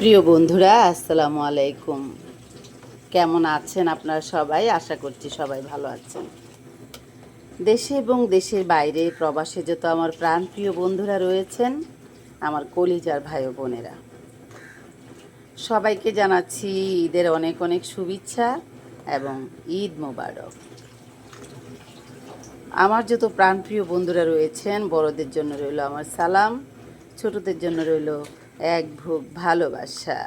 প্রিয় বন্ধুরা, আসসালামু আলাইকুম। কেমন আছেন আপনারা সবাই? আশা করছি সবাই ভালো আছেন। দেশে এবং দেশের বাইরে প্রবাসে যত আমার প্রাণপ্রিয় বন্ধুরা রয়েছেন, আমার কলিজার ভাই ও বোনেরা, সবাইকে জানাচ্ছি ঈদের অনেক অনেক শুভেচ্ছা এবং ঈদ মোবারক। আমার যত প্রাণপ্রিয় বন্ধুরা রয়েছেন, বড়দের জন্য রইল আমার সালাম, ছোটদের জন্য রইল এক ভোগ ভালোবাসা।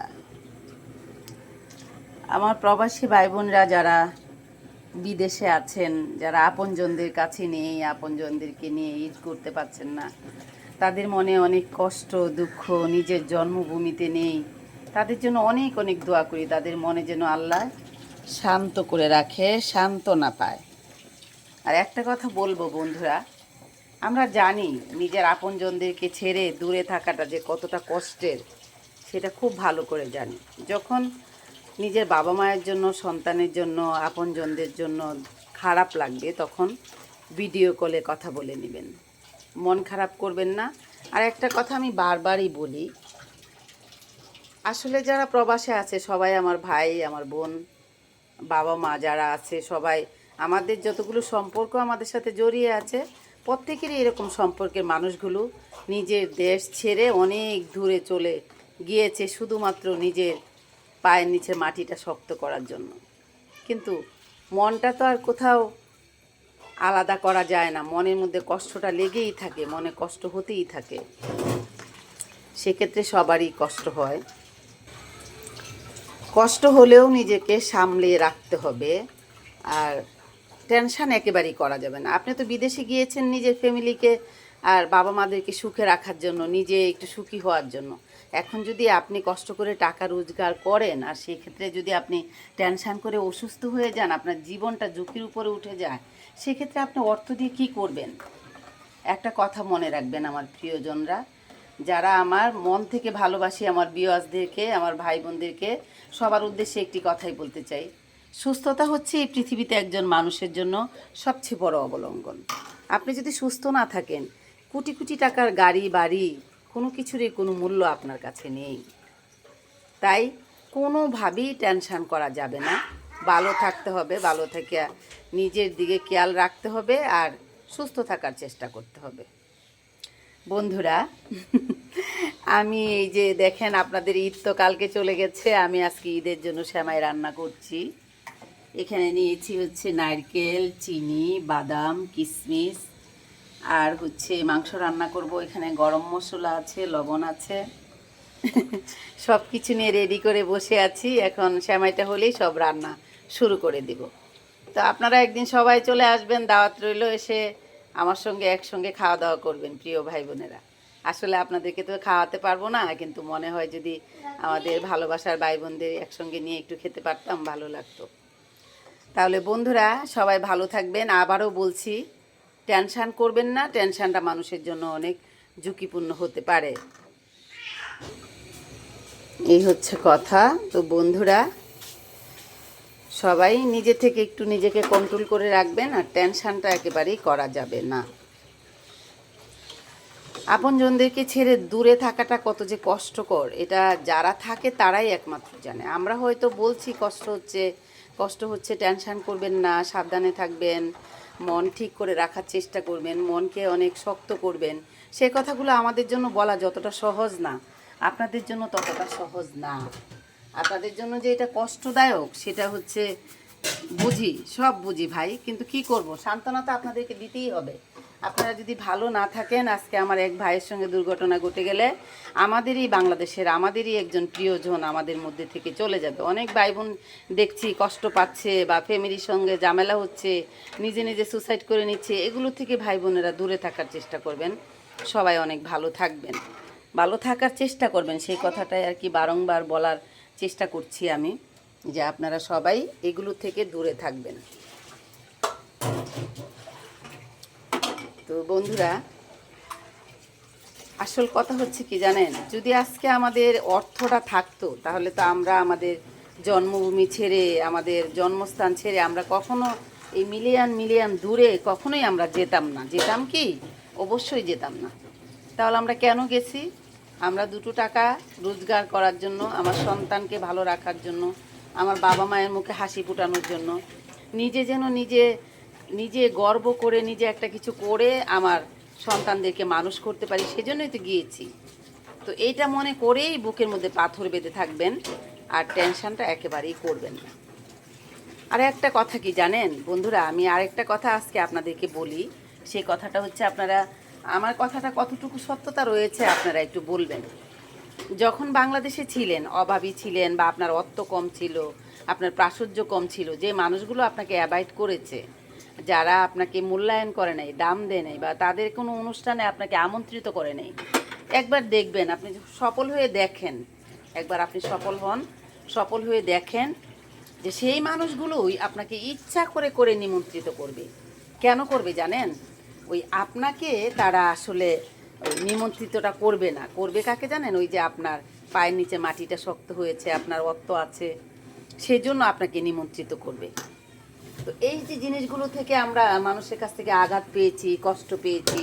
আমার প্রবাসী ভাই বোনরা যারা বিদেশে আছেন, যারা আপনজনদের কাছে নেই, আপনজনদেরকে নিয়ে ঈদ করতে পারছেন না, তাদের মনে অনেক কষ্ট দুঃখ, নিজের জন্মভূমিতে নেই, তাদের জন্য অনেক অনেক দোয়া করি, তাদের মনে যেন আল্লাহ শান্ত করে রাখে, সান্ত্বনা পায়। আর একটা কথা বলবো বন্ধুরা, আমরা জানি নিজের আপনজনদেরকে ছেড়ে দূরে থাকাটা যে কতটা কষ্টের, সেটা খুব ভালো করে জানি। যখন নিজের বাবা মায়ের জন্য, সন্তানের জন্য, আপনজনদের জন্য খারাপ লাগবে, তখন ভিডিও কলে কথা বলে নেবেন, মন খারাপ করবেন না। আর একটা কথা আমি বারবারই বলি, আসলে যারা প্রবাসে আছে সবাই আমার ভাই, আমার বোন, বাবা মা যারা আছে সবাই, আমাদের যতগুলো সম্পর্ক আমাদের সাথে জড়িয়ে আছে, প্রত্যেকেরই এরকম সম্পর্কের মানুষগুলো নিজের দেশ ছেড়ে অনেক দূরে চলে গিয়েছে শুধুমাত্র নিজের পায়ের নিচে মাটিটা শক্ত করার জন্য। কিন্তু মনটা তো আর কোথাও আলাদা করা যায় না, মনের মধ্যে কষ্টটা লেগেই থাকে, মনে কষ্ট হতেই থাকে। সেক্ষেত্রে সবারই কষ্ট হয়, কষ্ট হলেও নিজেকে সামলে রাখতে হবে। আর টেনশান একেবারেই করা যাবে না। আপনি তো বিদেশে গিয়েছেন নিজের ফ্যামিলিকে আর বাবা মাদেরকে সুখে রাখার জন্য, নিজে একটু সুখী হওয়ার জন্য। এখন যদি আপনি কষ্ট করে টাকা রোজগার করেন আর সেক্ষেত্রে যদি আপনি টেনশান করে অসুস্থ হয়ে যান, আপনার জীবনটা ঝুঁকির উপরে উঠে যায়, সেক্ষেত্রে আপনি অর্থ দিয়ে কী করবেন? একটা কথা মনে রাখবেন আমার প্রিয়জনরা, যারা আমার মন থেকে ভালোবাসি, আমার ভিউয়ার্সদেরকে, আমার ভাই বোনদেরকে, সবার উদ্দেশ্যে একটি কথাই বলতে চাই, সুস্থতা হচ্ছে এই পৃথিবীতে একজন মানুষের জন্য সবচেয়ে বড় অবলম্বন। আপনি যদি সুস্থ না থাকেন, কোটি কোটি টাকার গাড়ি বাড়ি কোনো কিছুরই কোনো মূল্য আপনার কাছে নেই। তাই কোনোভাবেই টেনশান করা যাবে না, ভালো থাকতে হবে, ভালো থেকে নিজের দিকে খেয়াল রাখতে হবে আর সুস্থ থাকার চেষ্টা করতে হবে। বন্ধুরা, আমি এই যে দেখেন, আপনাদের ঈদ তো কালকে চলে গেছে, আমি আজকে ঈদের জন্য সেমাই রান্না করছি। এখানে নিয়েছি হচ্ছে নারকেল, চিনি, বাদাম, কিশমিশ, আর হচ্ছে মাংস রান্না করব। এখানে গরম মশলা আছে, লবণ আছে, সব কিছু নিয়ে রেডি করে বসে আছি। এখন সেমাইটা হলেই সব রান্না শুরু করে দিব। তো আপনারা একদিন সবাই চলে আসবেন, দাওয়াত রইল, এসে আমার সঙ্গে একসঙ্গে খাওয়া দাওয়া করবেন প্রিয় ভাই বোনেরা। আসলে আপনাদেরকে তো খাওয়াতে পারবো না, কিন্তু মনে হয় যদি আমাদের ভালোবাসার ভাই বোনদের একসঙ্গে নিয়ে একটু খেতে পারতাম, ভালো লাগতো। তাহলে বন্ধুরা সবাই ভালো থাকবেন। আবারও বলছি, টেনশান করবেন না, টেনশানটা মানুষের জন্য অনেক ঝুঁকিপূর্ণ হতে পারে। এই হচ্ছে কথা। তো বন্ধুরা, সবাই নিজে থেকে একটু নিজেকে কন্ট্রোল করে রাখবেন, আর টেনশানটা একেবারেই করা যাবে না। আপনজনদেরকে ছেড়ে দূরে থাকাটা কত যে কষ্টকর, এটা যারা থাকে তারাই একমাত্র জানে। আমরা হয়তো বলছি কষ্ট হচ্ছে, কষ্ট হচ্ছে, টেনশান করবেন না, সাবধানে থাকবেন, মন ঠিক করে রাখার চেষ্টা করবেন, মনকে অনেক শক্ত করবেন, সে কথাগুলো আমাদের জন্য বলা যতটা সহজ না, আপনাদের জন্য ততটা সহজ না। আপনাদের জন্য যে এটা কষ্টদায়ক সেটা হচ্ছে বুঝি, সব বুঝি ভাই, কিন্তু কি করব, সান্ত্বনা তো আপনাদেরকে দিতেই হবে। আপনারা যদি ভালো না থাকেন, আজকে আমার এক ভাইয়ের সঙ্গে দুর্ঘটনা ঘটে গেলে আমাদেরই বাংলাদেশের, আমাদেরই একজন প্রিয়জন আমাদের মধ্যে থেকে চলে যাবে। অনেক ভাই বোন দেখছি কষ্ট পাচ্ছে বা ফ্যামিলির সঙ্গে ঝামেলা হচ্ছে, নিজে নিজে সুসাইড করে নিচ্ছে। এগুলো থেকে ভাই বোনেরা দূরে থাকার চেষ্টা করবেন। সবাই অনেক ভালো থাকবেন, ভালো থাকার চেষ্টা করবেন, সেই কথাটাই আর কি বারংবার বলার চেষ্টা করছি আমি, যে আপনারা সবাই এগুলো থেকে দূরে থাকবেন। তো বন্ধুরা, আসল কথা হচ্ছে কি জানেন, যদি আজকে আমাদের অর্থটা থাকতো, তাহলে তো আমরা আমাদের জন্মভূমি ছেড়ে, আমাদের জন্মস্থান ছেড়ে আমরা কখনো এই মিলিয়ন মিলিয়ন দূরে কখনোই আমরা যেতাম না। যেতাম কি? অবশ্যই যেতাম না। তাহলে আমরা কেন গেছি? আমরা দুটো টাকা রোজগার করার জন্য, আমার সন্তানকে ভালো রাখার জন্য, আমার বাবা মায়ের মুখে হাসি ফোটানোর জন্য, নিজে যেন নিজে নিজে গর্ব করে নিজে একটা কিছু করে আমার সন্তানদেরকে মানুষ করতে পারি, সেজন্যই তো গিয়েছি। তো এইটা মনে করেই বুকের মধ্যে পাথর বেঁধে থাকবেন, আর টেনশনটা একেবারেই করবেন না। আর একটা কথা কি জানেন বন্ধুরা, আমি আরেকটা কথা আজকে আপনাদেরকে বলি। সেই কথাটা হচ্ছে, আপনারা আমার কথাটা কতটুকু সত্যতা রয়েছে আপনারা একটু বলবেন। যখন বাংলাদেশে ছিলেন, অভাবী ছিলেন বা আপনার অর্থ কম ছিল, আপনার প্রাচুর্য কম ছিল, যে মানুষগুলো আপনাকে অ্যাভয়েড করেছে, যারা আপনাকে মূল্যায়ন করে নাই, দাম দেয় নাই, বা তাদের কোনো অনুষ্ঠানে আপনাকে আমন্ত্রিত করে নাই, একবার দেখবেন, আপনি সফল হয়ে দেখেন, একবার আপনি সফল হন, সফল হয়ে দেখেন যে সেই মানুষগুলোই আপনাকে ইচ্ছা করে করে নিমন্ত্রিত করবে। কেন করবে জানেন? ওই আপনাকে তারা আসলে ওই নিমন্ত্রিতটা করবে না, করবে কাকে জানেন? ওই যে আপনার পায়ের নিচে মাটিটা শক্ত হয়েছে, আপনার অর্থ আছে, সেজন্য আপনাকে নিমন্ত্রিত করবে। তো এই যে জিনিসগুলো থেকে আমরা মানুষের কাছ থেকে আঘাত পেয়েছি, কষ্ট পেয়েছি,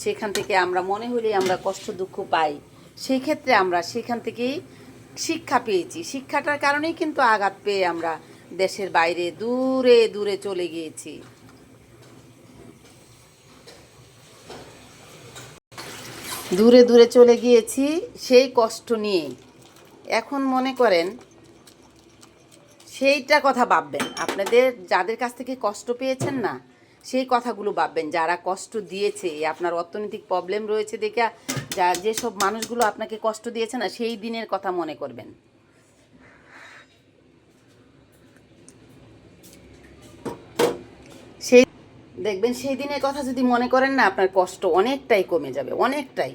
সেখান থেকে আমরা মনে হলেই আমরা কষ্ট দুঃখ পাই, সেই ক্ষেত্রে আমরা সেখান থেকেই শিক্ষা পেয়েছি। শিক্ষাটার কারণেই কিন্তু আঘাত পেয়ে আমরা দেশের বাইরে দূরে দূরে চলে গিয়েছি। দূরে দূরে চলে গিয়েছি সেই কষ্ট নিয়ে। এখন মনে করেন সেইটা কথা ভাববেন, আপনাদের যাদের কাছ থেকে কষ্ট পেয়েছেন না, সেই কথাগুলো ভাববেন, যারা কষ্ট দিয়েছে। আপনার অর্থনৈতিক প্রবলেম রয়েছে দেখে যেসব মানুষগুলো আপনাকে কষ্ট দিয়েছে না, সেই দিনের কথা মনে করবেন। সেই দেখবেন সেই দিনের কথা যদি মনে করেন না, আপনার কষ্ট অনেকটাই কমে যাবে, অনেকটাই।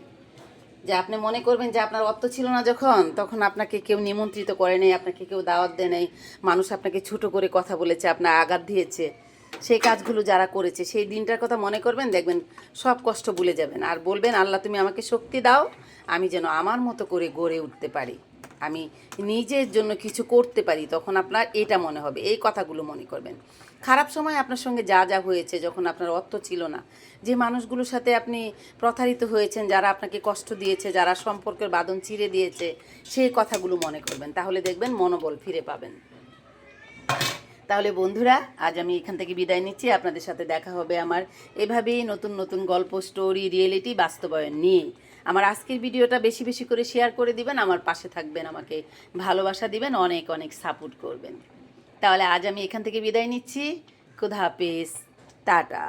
যে আপনি মনে করবেন যে আপনার অর্থ ছিল না যখন, তখন আপনাকে কেউ নিমন্ত্রিত করে নেই, আপনাকে কেউ দাওয়াত দেয় নাই, মানুষ আপনাকে ছোট করে কথা বলেছে, আপনার আঘাত দিয়েছে, সেই কাজগুলো যারা করেছে, সেই দিনটার কথা মনে করবেন, দেখবেন সব কষ্ট ভুলে যাবেন। আর বলবেন, আল্লাহ তুমি আমাকে শক্তি দাও, আমি যেন আমার মতো করে গড়ে উঠতে পারি, আমি নিজের জন্য কিছু করতে পারি। তখন আপনার এটা মনে হবে, এই কথাগুলো মনে করবেন। খারাপ সময় আপনার সঙ্গে যা যা হয়েছে, যখন আপনার অর্থ ছিল না, যে মানুষগুলোর সাথে আপনি প্রতারিত হয়েছেন, যারা আপনাকে কষ্ট দিয়েছে, যারা সম্পর্কের বাঁধন চিরে দিয়েছে, সেই কথাগুলো মনে করবেন। তাহলে দেখবেন মনোবল ফিরে পাবেন। তাহলে বন্ধুরা, আজ আমি এখান থেকে বিদায় নিচ্ছি। আপনাদের সাথে দেখা হবে আমার এভাবেই নতুন নতুন গল্প, স্টোরি, রিয়েলিটি, বাস্তবায়ন নিয়ে। আমার আজকের ভিডিওটা বেশি বেশি করে শেয়ার করে দিবেন, আমার পাশে থাকবেন, আমাকে ভালোবাসা দিবেন, অনেক অনেক সাপোর্ট করবেন। তাহলে আজ আমি এখান থেকে বিদায় নিচ্ছি। খুদা হাফেজ, টাটা।